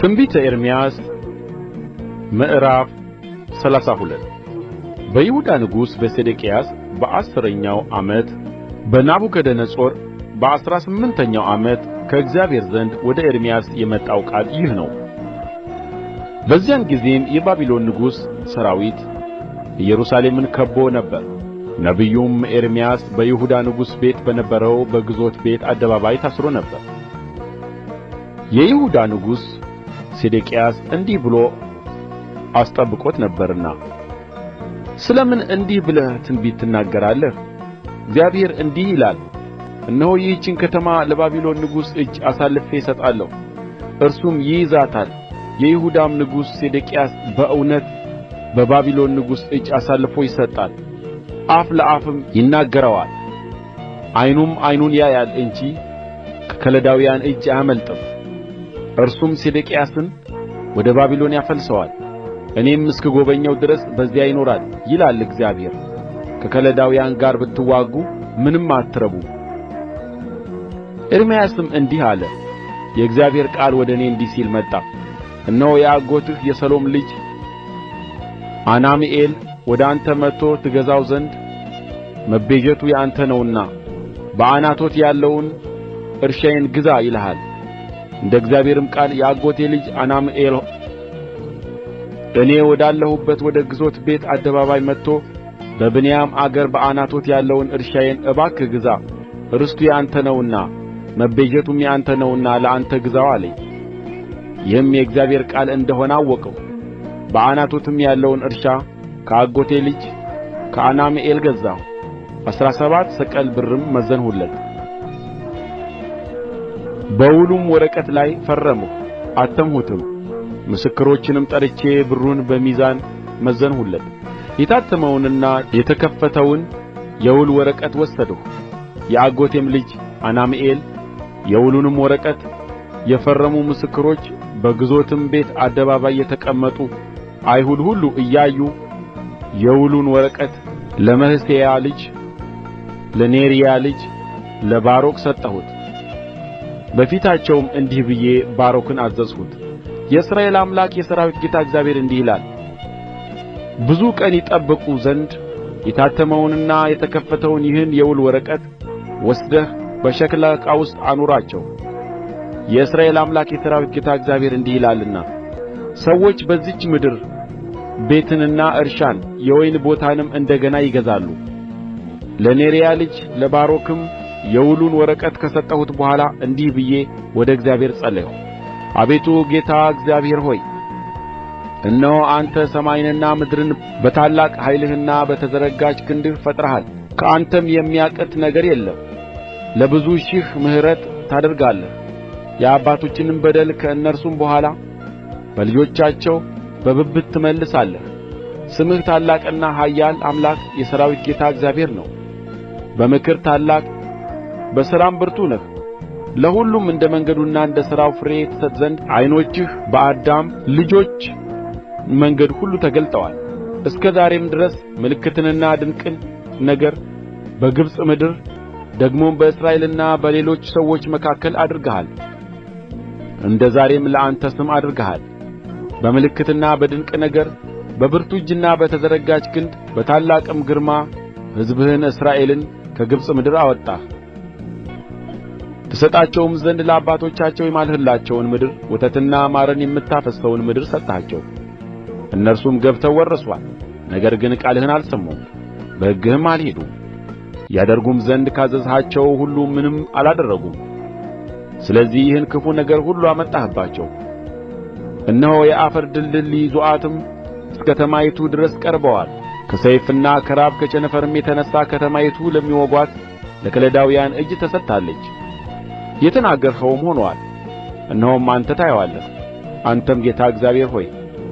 ትንቢተ ኤርምያስ ምዕራፍ 32 በይሁዳ ንጉሥ በሴዴቅያስ በአሥረኛው ዓመት በናቡከደነፆር በ18ኛው ዓመት ከእግዚአብሔር ዘንድ ወደ ኤርምያስ የመጣው ቃል ይህ ነው። በዚያን ጊዜም የባቢሎን ንጉሥ ሠራዊት ኢየሩሳሌምን ከብቦ ነበር። ነቢዩም ኤርምያስ በይሁዳ ንጉሥ ቤት በነበረው በግዞት ቤት አደባባይ ታስሮ ነበር። የይሁዳ ንጉሥ ሴዴቅያስ እንዲህ ብሎ አስጠብቆት ነበርና፣ ስለ ምን እንዲህ ብለህ ትንቢት ትናገራለህ? እግዚአብሔር እንዲህ ይላል፣ እነሆ ይህችን ከተማ ለባቢሎን ንጉሥ እጅ አሳልፌ እሰጣለሁ፣ እርሱም ይይዛታል። የይሁዳም ንጉሥ ሴዴቅያስ በእውነት በባቢሎን ንጉሥ እጅ አሳልፎ ይሰጣል። አፍ ለአፍም ይናገረዋል፣ ዓይኑም ዓይኑን ያያል እንጂ ከከለዳውያን እጅ አያመልጥም። እርሱም ሴዴቅያስን ወደ ባቢሎን ያፈልሰዋል፣ እኔም እስክጐበኘው ድረስ በዚያ ይኖራል ይላል እግዚአብሔር። ከከለዳውያን ጋር ብትዋጉ ምንም አትረቡም። ኤርምያስም እንዲህ አለ፣ የእግዚአብሔር ቃል ወደ እኔ እንዲህ ሲል መጣ። እነሆ የአጎትህ የሰሎም ልጅ አናምኤል ወደ አንተ መጥቶ ትገዛው ዘንድ መቤዠቱ የአንተ ነውና በዓናቶት ያለውን እርሻዬን ግዛ ይልሃል። እንደ እግዚአብሔርም ቃል የአጎቴ ልጅ አናምኤል እኔ ወዳለሁበት ወደ ግዞት ቤት አደባባይ መጥቶ በብንያም አገር በዓናቶት ያለውን እርሻዬን እባክህ ግዛ፣ ርስቱ የአንተ ነውና መቤዠቱም የአንተ ነውና ለአንተ ግዛው አለኝ። ይህም የእግዚአብሔር ቃል እንደ ሆነ አወቅሁ። በዓናቶትም ያለውን እርሻ ከአጎቴ ልጅ ከአናምኤል ገዛሁ። 17 ሰቅል ብርም መዘንሁለት። በውሉም ወረቀት ላይ ፈረምሁ፣ አተምሁትም። ምስክሮችንም ጠርቼ ብሩን በሚዛን መዘንሁለት። የታተመውንና የተከፈተውን የውል ወረቀት ወሰድሁ። የአጎቴም ልጅ አናምኤል የውሉንም ወረቀት የፈረሙ ምስክሮች በግዞትም ቤት አደባባይ የተቀመጡ አይሁድ ሁሉ እያዩ የውሉን ወረቀት ለመሕሤያ ልጅ ለኔርያ ልጅ ለባሮክ ሰጠሁት። በፊታቸውም እንዲህ ብዬ ባሮክን አዘዝሁት፣ የእስራኤል አምላክ የሠራዊት ጌታ እግዚአብሔር እንዲህ ይላል፣ ብዙ ቀን ይጠብቁ ዘንድ የታተመውንና የተከፈተውን ይህን የውል ወረቀት ወስደህ በሸክላ ዕቃ ውስጥ አኑራቸው። የእስራኤል አምላክ የሠራዊት ጌታ እግዚአብሔር እንዲህ ይላልና፣ ሰዎች በዚህች ምድር ቤትንና እርሻን የወይን ቦታንም እንደ ገና ይገዛሉ። ለኔርያ ልጅ ለባሮክም የውሉን ወረቀት ከሰጠሁት በኋላ እንዲህ ብዬ ወደ እግዚአብሔር ጸለይሁ። አቤቱ ጌታ እግዚአብሔር ሆይ፣ እነሆ አንተ ሰማይንና ምድርን በታላቅ ኃይልህና በተዘረጋች ክንድህ ፈጥረሃል። ከአንተም የሚያቅት ነገር የለም። ለብዙ ሺህ ምሕረት ታደርጋለህ፣ የአባቶችንም በደል ከእነርሱም በኋላ በልጆቻቸው በብብት ትመልሳለህ። ስምህ ታላቅና ኃያል አምላክ የሠራዊት ጌታ እግዚአብሔር ነው። በምክር ታላቅ በሥራም ብርቱ ነህ። ለሁሉም እንደ መንገዱና እንደ ሥራው ፍሬ ትሰጥ ዘንድ ዓይኖችህ በአዳም ልጆች መንገድ ሁሉ ተገልጠዋል። እስከ ዛሬም ድረስ ምልክትንና ድንቅን ነገር በግብጽ ምድር ደግሞም በእስራኤልና በሌሎች ሰዎች መካከል አድርገሃል። እንደ ዛሬም ለአንተ ስም አድርገሃል። በምልክትና በድንቅ ነገር በብርቱ እጅና በተዘረጋች ክንድ በታላቅም ግርማ ሕዝብህን እስራኤልን ከግብጽ ምድር አወጣህ። ትሰጣቸውም ዘንድ ለአባቶቻቸው የማልህላቸውን ምድር ወተትና ማርን የምታፈስሰውን ምድር ሰጠሃቸው። እነርሱም ገብተው ወረሱአት። ነገር ግን ቃልህን አልሰሙም፣ በሕግህም አልሄዱም። ያደርጉም ዘንድ ካዘዝሃቸው ሁሉ ምንም አላደረጉም። ስለዚህ ይህን ክፉ ነገር ሁሉ አመጣህባቸው። እነሆ የአፈር ድልድል ሊይዙአትም እስከ ከተማይቱ ድረስ ቀርበዋል። ከሰይፍና ከራብ ከቸነፈርም የተነሣ ከተማይቱ ለሚወጓት ለከለዳውያን እጅ ተሰጥታለች። የተናገርኸውም ሆኖአል። እነሆም አንተ ታየዋለህ። አንተም ጌታ እግዚአብሔር ሆይ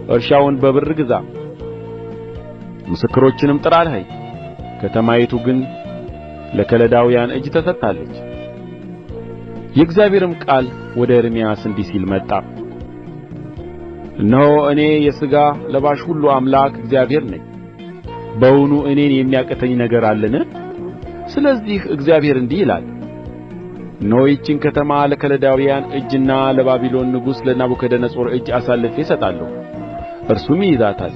እርሻውን በብር ግዛ፣ ምስክሮችንም ጥራ አልኸኝ። ከተማይቱ ግን ለከለዳውያን እጅ ተሰጥታለች። የእግዚአብሔርም ቃል ወደ ኤርምያስ እንዲህ ሲል መጣ። እነሆ እኔ የሥጋ ለባሽ ሁሉ አምላክ እግዚአብሔር ነኝ። በውኑ እኔን የሚያቅተኝ ነገር አለን? ስለዚህ እግዚአብሔር እንዲህ ይላል፣ እነሆ ይህችን ከተማ ለከለዳውያን እጅና ለባቢሎን ንጉሥ ለናቡከደነፆር እጅ አሳልፌ እሰጣለሁ፣ እርሱም ይይዛታል።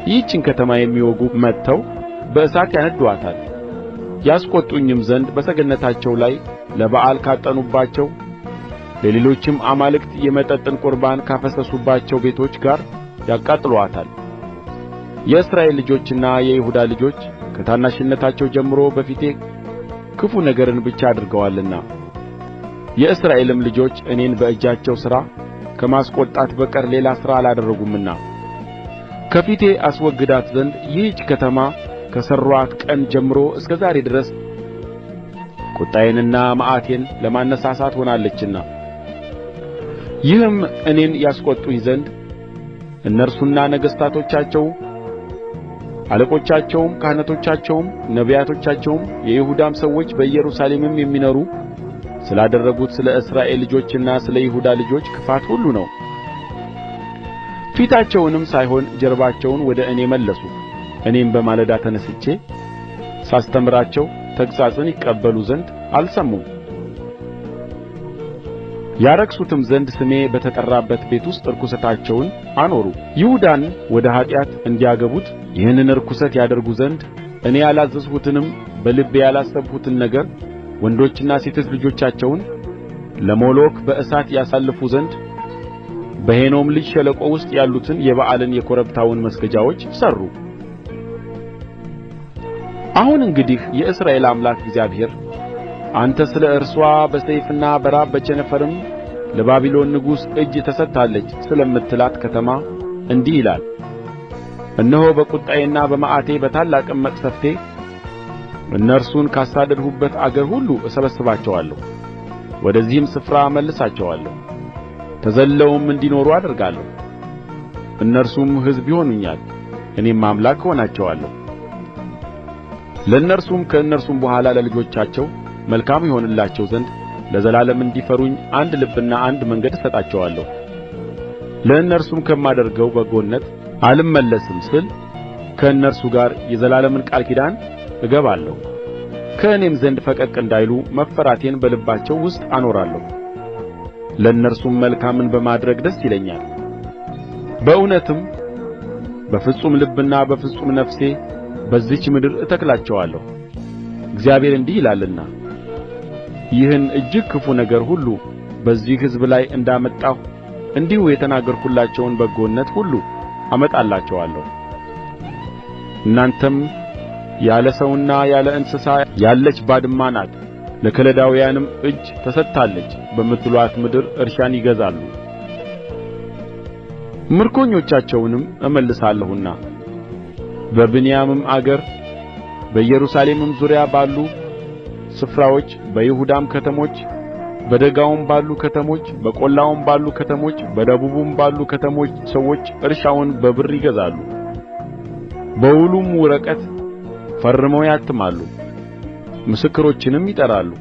ይህችን ከተማ የሚወጉ መጥተው በእሳት ያነድዱአታል። ያስቈጡኝም ዘንድ በሰገነታቸው ላይ ለበኣል ካጠኑባቸው ለሌሎችም አማልክት የመጠጥን ቍርባን ካፈሰሱባቸው ቤቶች ጋር ያቃጥሉአታል። የእስራኤል ልጆችና የይሁዳ ልጆች ከታናሽነታቸው ጀምሮ በፊቴ ክፉ ነገርን ብቻ አድርገዋልና የእስራኤልም ልጆች እኔን በእጃቸው ሥራ ከማስቈጣት በቀር ሌላ ሥራ አላደረጉምና ከፊቴ አስወግዳት ዘንድ ይህች ከተማ ከሠሩአት ቀን ጀምሮ እስከ ዛሬ ድረስ ቍጣዬንና መዓቴን ለማነሣሣት ሆናለችና ይህም እኔን ያስቈጡኝ ዘንድ እነርሱና ነገሥታቶቻቸው አለቆቻቸውም ካህናቶቻቸውም ነቢያቶቻቸውም የይሁዳም ሰዎች በኢየሩሳሌምም የሚኖሩ ስላደረጉት ስለ እስራኤል ልጆችና ስለ ይሁዳ ልጆች ክፋት ሁሉ ነው። ፊታቸውንም ሳይሆን ጀርባቸውን ወደ እኔ መለሱ። እኔም በማለዳ ተነሥቼ ሳስተምራቸው ተግሣጽን ይቀበሉ ዘንድ አልሰሙም። ያረክሱትም ዘንድ ስሜ በተጠራበት ቤት ውስጥ ርኵሰታቸውን አኖሩ። ይሁዳን ወደ ኃጢአት እንዲያገቡት ይህንን ርኵሰት ያደርጉ ዘንድ እኔ ያላዘዝሁትንም በልቤ ያላሰብሁትን ነገር ወንዶችና ሴቶች ልጆቻቸውን ለሞሎክ በእሳት ያሳልፉ ዘንድ በሄኖም ልጅ ሸለቆ ውስጥ ያሉትን የበኣልን የኮረብታውን መስገጃዎች ሠሩ። አሁን እንግዲህ የእስራኤል አምላክ እግዚአብሔር አንተ ስለ እርስዋ በሰይፍና በራብ በቸነፈርም ለባቢሎን ንጉሥ እጅ ተሰጥታለች ስለምትላት ከተማ እንዲህ ይላል፣ እነሆ በቍጣዬና በመዓቴ በታላቅም መቅሠፍቴ እነርሱን ካሳደድሁበት አገር ሁሉ እሰበስባቸዋለሁ፣ ወደዚህም ስፍራ እመልሳቸዋለሁ፣ ተዘልለውም እንዲኖሩ አደርጋለሁ። እነርሱም ሕዝብ ይሆኑኛል፣ እኔም አምላክ እሆናቸዋለሁ። ለእነርሱም ከእነርሱም በኋላ ለልጆቻቸው መልካም ይሆንላቸው ዘንድ ለዘላለም እንዲፈሩኝ አንድ ልብና አንድ መንገድ እሰጣቸዋለሁ። ለእነርሱም ከማደርገው በጎነት አልመለስም ስል ከእነርሱ ጋር የዘላለምን ቃል ኪዳን እገባለሁ። ከእኔም ዘንድ ፈቀቅ እንዳይሉ መፈራቴን በልባቸው ውስጥ አኖራለሁ። ለእነርሱም መልካምን በማድረግ ደስ ይለኛል። በእውነትም በፍጹም ልብና በፍጹም ነፍሴ በዚህች ምድር እተክላቸዋለሁ። እግዚአብሔር እንዲህ ይላልና ይህን እጅግ ክፉ ነገር ሁሉ በዚህ ሕዝብ ላይ እንዳመጣሁ እንዲሁ የተናገርሁላቸውን በጎነት ሁሉ አመጣላቸዋለሁ። እናንተም ያለ ሰውና ያለ እንስሳ ያለች ባድማ ናት፣ ለከለዳውያንም እጅ ተሰጥታለች በምትሉአት ምድር እርሻን ይገዛሉ፣ ምርኮኞቻቸውንም እመልሳለሁና በብንያምም አገር በኢየሩሳሌምም ዙሪያ ባሉ ስፍራዎች በይሁዳም ከተሞች በደጋውም ባሉ ከተሞች በቈላውም ባሉ ከተሞች በደቡብም ባሉ ከተሞች ሰዎች እርሻውን በብር ይገዛሉ፣ በውሉም ወረቀት ፈርመው ያትማሉ፣ ምስክሮችንም ይጠራሉ።